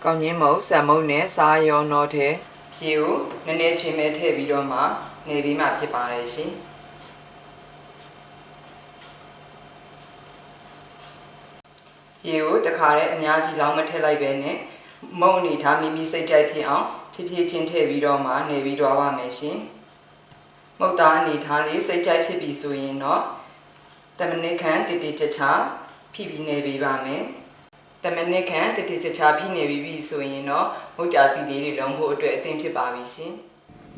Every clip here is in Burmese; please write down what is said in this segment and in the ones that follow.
ကောင်းချင်းမုတ်ဆက်မုတ်နဲ့စားရောတော့ထဲရေကိုနည်းနည်းချင်းမဲ့ထည့်ပြီးတော့မှနေပြီးမှဖြစ်ပါတယ်ရှင်ရေကိုတခါတည်းအများကြီးလောင်းမထည့်လိုက်ပဲနဲ့မုတ်အနေထားမိမိစိတ်ကြိုက်ဖြစ်အောင်ဖြည်းဖြည်းချင်းထည့်ပြီးတော့မှနေပြီးတော့ပါမယ်ရှင်မုတ်သားအနေထားလေးစိတ်ကြိုက်ဖြစ်ပြီဆိုရင်တော့10မိနစ်ခန့်တည်တည်ချာချာဖြည့်ပြီးနေပြီးပါမယ်10မိနစ်ခန့်တည်တည်ချာချာဖြည့်နေပြီဆိုရင်တော့မုတ်ကြာစီလေးတွေလုံးဖို့အတွက်အသင့်ဖြစ်ပါပြီရှင်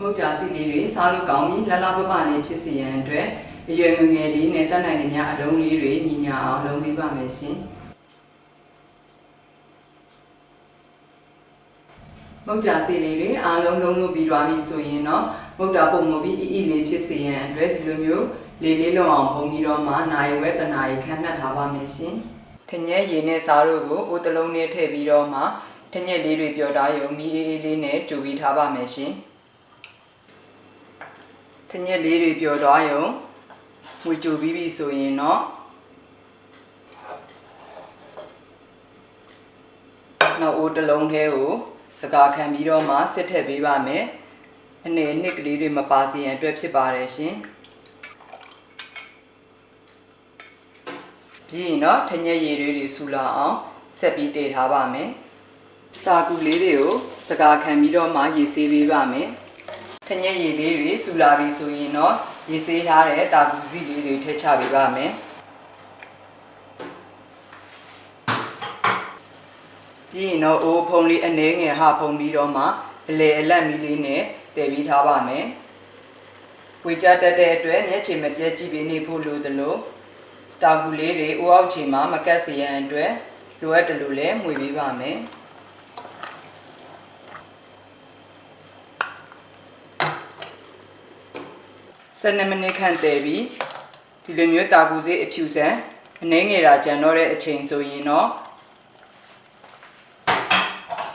မုတ်ကြာစီလေးတွေစားလို့ကောင်းပြီးလှလှပပလေးဖြစ်စေရန်အတွက်အရွယ်ငယ်လေးနဲ့တက်နိုင်တဲ့များအလုံးလေးတွေညီညာအောင်လုံးပေးပါမယ်ရှင်မုတ်ကြာစီလေးတွေအားလုံးလုံးလို့ပြီးသွားပြီဆိုရင်တော့မုတ်တာပုံမပြီးအီလေးဖြစ်စေရန်အတွက်ဒီလိုမျိုးလေးလုံးအောင်ဖုံးပြီးတော့မှနိုင်ဝဲတနာရီခန့်နှက်ထားပါမယ်ရှင်ထညက်ရည်နဲ့စားတို့ကိုအိုးတလုံးနဲ့ထည့်ပြီးတော့မှထညက်လေးတွေပျော်သားရုံမီအေးအေးလေးနဲ့ကြိုပြီးထားပါမယ်ရှင်ထညက်လေးတွေပျော်သွားရုံဝေကြိုပြီးပြီဆိုရင်တော့နောက်အိုးတလုံးထဲကိုစကားခံပြီးတော့မှစစ်ထည့်ပေးပါမယ်အနေနှစ်ကလေးတွေမပါစေရန်အတွက်ဖြစ်ပါတယ်ရှင်ပြီးရင်တော့ထညက်ရည်တွေဆူလာအောင်ဆက်ပြီးတည်ထားပါမယ်စာကူလေးတွေကိုစကားခံပြီးတော့မှရေဆေးပေးပါမယ်ထညက်ရည်လေးတွေဆူလာပြီဆိုရင်တော့ရေဆေးထားတဲ့တာကူစီလေးတွေထည့်ချပေးပါမယ်ပြီးရင်တော့အိုးဖုံးလေးအနှဲငယ်ဟဖုံးပြီးတော့မှအလေအလတ်မီလေးနဲ့တည်ပြီးထားပါမယ်ဝေကြတက်တဲ့အတွက်မျက်ခြေမပြတ်ကြည့်ပေးနေဖို့လိုသလိုတာကူလေးတွေအိုးအောက်ခြေမှာမကတ်စေရန်အတွက်လိုအပ်တယ်လို့လည်းမှွေပေးပါမယ်12မိနစ်ခန့်တည်ပြီးဒီလိုမျိုးတာကူစေးအဖြူစံအနှဲငယ်တာကြံတော့တဲ့အချိန်ဆိုရင်တော့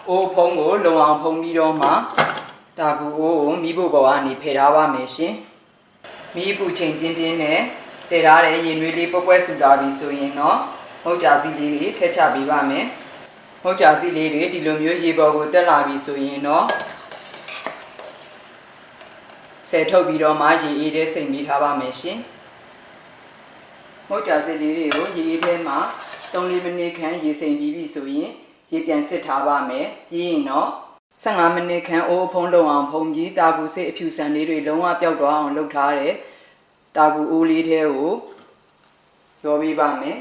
အိုးဖုံးကိုလုံအောင်ဖုံးပြီးတော့မှတာကူအိုးကိုမီးဖို့ပေါ်ကနေဖယ်ထားပါမယ်ရှင်မီးပူချိန်ပြင်းပြင်းနဲ့တည်ထားတဲ့ရေနွေးလေးပွဲပွဲဆူလာပြီဆိုရင်တော့မုတ်ကြာစီလေးတွေထည့်ချပေးပါမယ်မုတ်ကြာစီလေးတွေဒီလိုမျိုးရေပေါ်ကိုတက်လာပြီဆိုရင်တော့ဆယ်ထုတ်ပြီးတော့မှရေအေးထဲစိမ့်ပြီးထားပါမယ်ရှင်မုတ်ကြာစီလေးတွေကိုရေအေးထဲမှာ3-4မိနစ်ခန့်ရေစိမ့်ပြီးပြီဆိုရင်ရေပြန်စစ်ထားပါမယ်ပြီးရင်တော့15မိနစ်ခန့်အိုးဖုံးလုံအောင်ဖုံးပြီးတာကူစိတ်အဖြူဆန်လေးတွေလုံးဝပျောက်သွားအောင်လုပ်ထားတယ်တာကူအိုးလေးထဲကိုရောပေးပါမယ်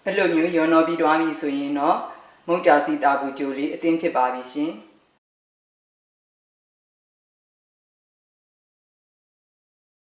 အဲ့လိုမျိုးရောနှောပြီးသွားပြီဆိုရင်တော့မုတ်ကြာစီတာကူကြိုလေးအသင်းဖြစ်ပါပြီရှင်